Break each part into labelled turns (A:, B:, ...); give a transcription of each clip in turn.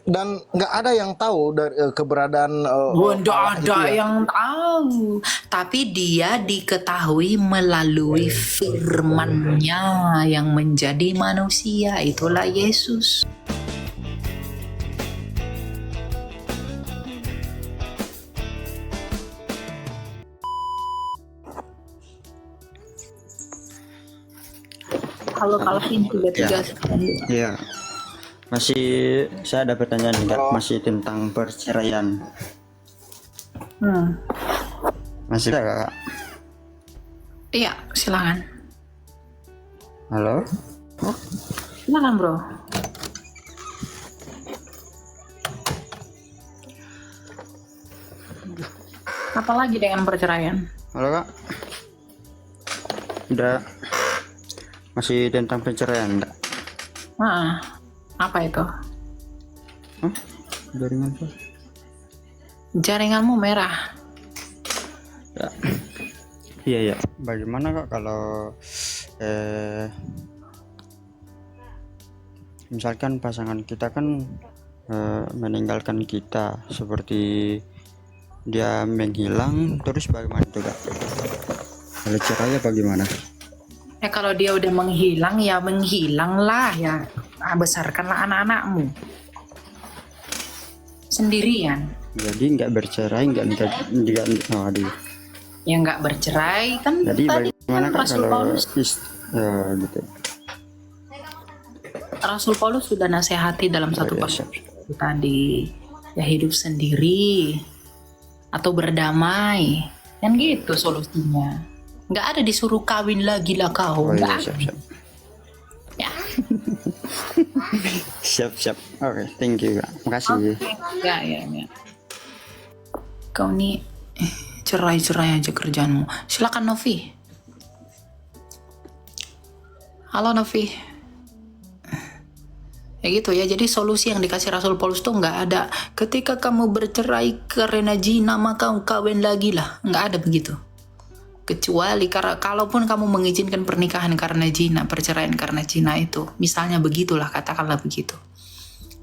A: Dan nggak ada yang tahu dari keberadaan
B: Nggak
A: Allah itu
B: ada
A: ya.
B: yang tahu, tapi dia diketahui melalui firman-Nya yang menjadi manusia, itulah Yesus. Halo Calvin,
C: Ya,
B: 33 sekali.
C: ya. Masih saya ada pertanyaan enggak? Masih tentang perceraian. Masih ada Kak?
B: Iya, silakan.
C: Halo?
B: Silakan, Bro. Apalagi dengan perceraian?
C: Halo Kak? Udah masih tentang perceraian enggak?
B: Apa itu?
C: Hah? Jaringan apa?
B: Jaringanmu merah.
C: Ya. Iya ya. Bagaimana Kak kalau misalkan pasangan kita kan meninggalkan kita, seperti dia menghilang, terus bagaimana itu Kak? Kalau cerai apa gimana?
B: Ya kalau dia udah menghilang ya menghilanglah ya. Besarkanlah anak-anakmu sendirian.
C: Jadi nggak bercerai, nggak aduh.
B: Ya nggak bercerai kan.
C: Jadi
B: Tadi
C: bagaimana
B: kan
C: Kak
B: Rasul
C: kalau
B: Paulus
C: gitu?
B: Rasul Paulus sudah nasihati dalam satu
C: iya,
B: pasal tadi, ya hidup sendiri atau berdamai, kan gitu solusinya. Nggak ada disuruh kawin lagi lah kau.
C: Oh iya,
B: Nggak ada.
C: siap.
B: Ya.
C: Siap. Oke, thank you Kak. Makasih.
B: Ya. Kau nih cerai aja kerjaanmu. Silakan Novi. Halo Novi. Ya gitu ya, jadi solusi yang dikasih Rasul Paulus tuh nggak ada ketika kamu bercerai karena zina maka kawin lagi lah, nggak ada begitu. Kecuali karena kalaupun kamu mengizinkan pernikahan karena zina, perceraian karena zina itu, misalnya begitulah, katakanlah begitu,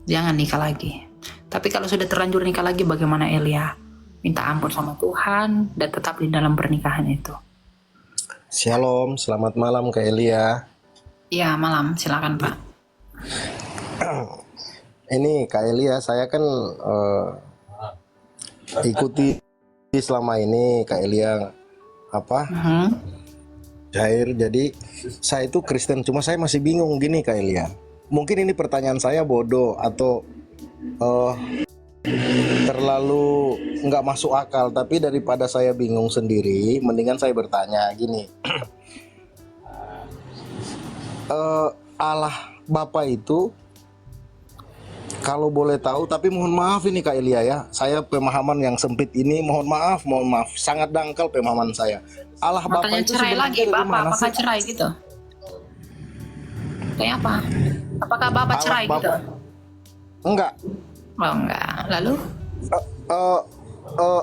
B: jangan nikah lagi. Tapi kalau sudah terlanjur nikah lagi, bagaimana Elia? Minta ampun sama Tuhan dan tetap di dalam pernikahan itu.
A: Shalom, selamat malam Kak Elia.
B: Ya malam, silakan Pak.
A: Ini Kak Elia, saya kan ikuti selama ini Kak Elia Jair. Jadi saya itu Kristen, cuma saya masih bingung gini Kak Elia. Mungkin ini pertanyaan saya bodoh atau terlalu nggak masuk akal, tapi daripada saya bingung sendiri, mendingan saya bertanya gini. Allah Bapa itu, kalau boleh tahu, tapi mohon maaf ini Kak Elia ya, saya pemahaman yang sempit ini, mohon maaf, sangat dangkal pemahaman saya. Allah Bapa
B: Makanya
A: itu
B: cerai lagi,
A: sebenarnya
B: Bapak,
A: gimana
B: apakah
A: sih?
B: cerai gitu? Kayak apa? Apakah Bapak
A: Allah
B: cerai
A: Bapa,
B: gitu?
A: enggak.
B: Oh enggak, lalu?
A: Eh, eh,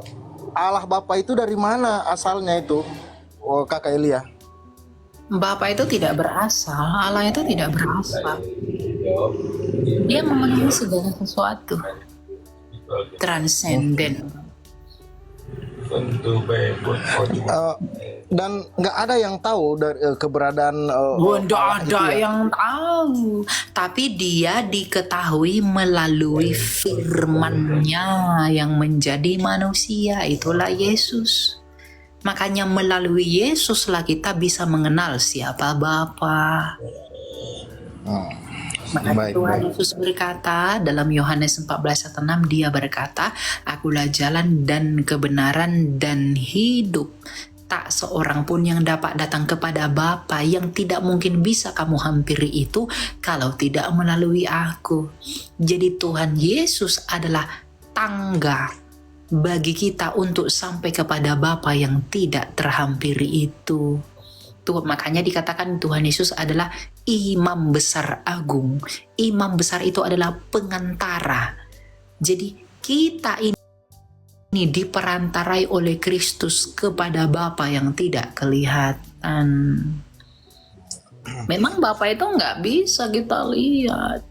A: Allah Bapa itu dari mana asalnya itu, Kakak Elia?
B: Bapak itu tidak berasal, Allah itu tidak berasal. Dia memenuhi segala sesuatu, transenden.
A: Dan nggak ada yang tahu dari keberadaan
B: Nggak
A: Allah itu
B: ada
A: ya.
B: yang tahu, tapi dia diketahui melalui firman-Nya yang menjadi manusia, itulah Yesus. Makanya melalui Yesuslah kita bisa mengenal siapa Bapa. Maka Tuhan Yesus berkata dalam Yohanes 14:6, dia berkata, akulah jalan dan kebenaran dan hidup. Tak seorang pun yang dapat datang kepada Bapa, yang tidak mungkin bisa kamu hampiri itu kalau tidak melalui aku. Jadi Tuhan Yesus adalah tangga bagi kita untuk sampai kepada Bapa yang tidak terhampiri itu. Tuh, makanya dikatakan Tuhan Yesus adalah imam besar agung. Imam besar itu adalah pengantara. Jadi kita ini diperantarai oleh Kristus kepada Bapa yang tidak kelihatan. Memang Bapa itu nggak bisa kita lihat.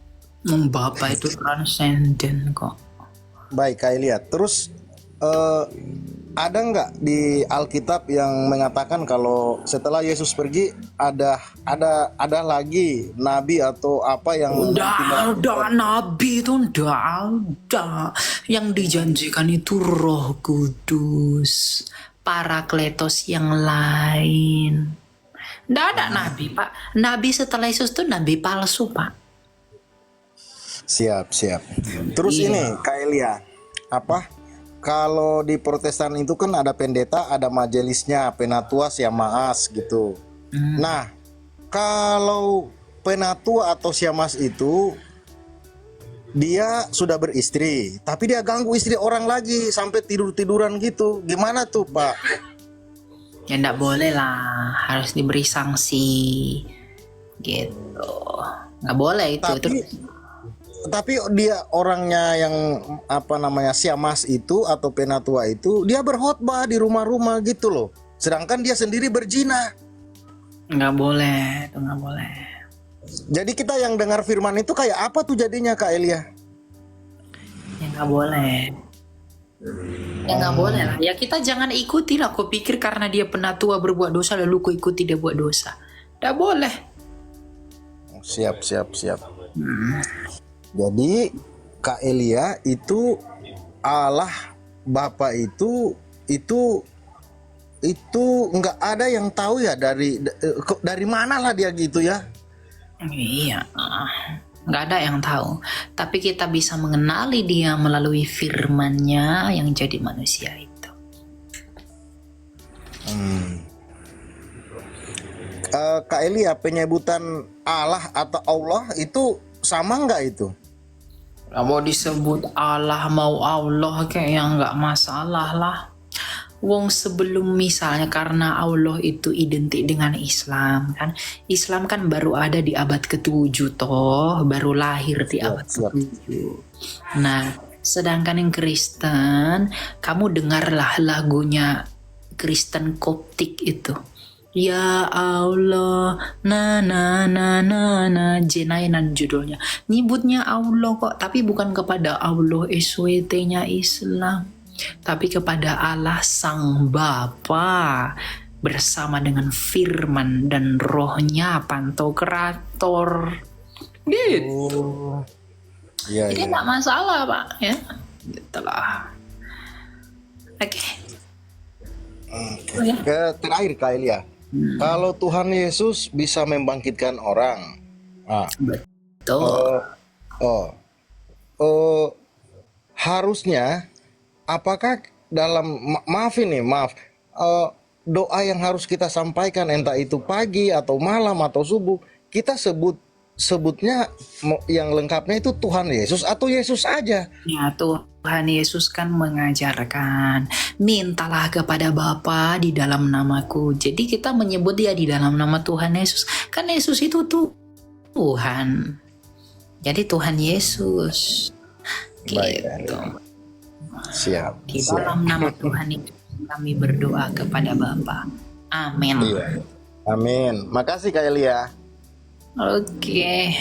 B: Bapa itu transenden kok.
A: Baik Kak Elia. Terus ada nggak di Alkitab yang mengatakan kalau setelah Yesus pergi ada lagi nabi atau apa yang
B: Udah ada nabi itu, udah ada. Yang dijanjikan itu Roh Kudus, Parakletos yang lain. Nggak ada nabi, Pak. Nabi setelah Yesus itu nabi palsu, Pak.
A: Siap. Terus
B: Iya.
A: ini Kak Elia, apa? Kalau di Protestan itu kan ada pendeta, ada majelisnya, penatua, siamaas gitu. Nah, kalau penatua atau siamas itu dia sudah beristri, tapi dia ganggu istri orang lagi sampai tiduran gitu. Gimana tuh, Pak?
B: Ya nggak boleh lah, harus diberi sanksi gitu. Nggak boleh itu.
A: Tapi dia orangnya yang apa namanya siamas itu atau penatua itu dia berkhotbah di rumah-rumah gitu loh. Sedangkan dia sendiri berzina.
B: Nggak boleh, itu nggak boleh.
A: Jadi kita yang dengar firman itu kayak apa tuh jadinya Kak Elia?
B: Ya nggak boleh. Ya nggak boleh lah. Ya kita jangan ikuti lah. Kau pikir karena dia penatua berbuat dosa lalu kau ikuti dia buat dosa? Nggak boleh.
A: Siap. Jadi Kak Elia itu Allah Bapa itu nggak ada yang tahu ya dari mana lah dia gitu ya.
B: Iya, nggak ada yang tahu. Tapi kita bisa mengenali dia melalui firman-Nya yang jadi manusia itu.
A: Kak Elia, penyebutan Allah atau Allah itu sama nggak itu?
B: Mau disebut Allah mau Allah kayak nggak masalah lah. Wong sebelum misalnya karena Allah itu identik dengan Islam kan. Islam kan baru ada di abad ke-7 toh, baru lahir di abad ke-7. Nah, sedangkan yang Kristen, kamu dengarlah lagunya Kristen Koptik itu. Ya Allah, jenainan judulnya. Nyebutnya Allah kok, tapi bukan kepada Allah SWT-nya Islam, tapi kepada Allah Sang Bapa bersama dengan firman dan rohnya Pantokrator. Gitu.
A: Iya.
B: Jadi nggak masalah Pak ya. Gitulah. Oke.
A: Terakhir Kak Elia. Kalau Tuhan Yesus bisa membangkitkan orang,
B: Betul.
A: harusnya apakah dalam maaf doa yang harus kita sampaikan entah itu pagi atau malam atau subuh kita sebutnya yang lengkapnya itu Tuhan Yesus atau Yesus aja?
B: Ya Tuhan Yesus kan mengajarkan mintalah kepada Bapa di dalam namaku. Jadi kita menyebut dia di dalam nama Tuhan Yesus. Kan Yesus itu Tuhan. Jadi Tuhan Yesus.
A: Baik,
B: Gitu.
A: Siap.
B: Di dalam nama Tuhan itu kami berdoa kepada Bapa. Amin.
A: Iya. Amin. Makasih Kak Elia.
B: Oke.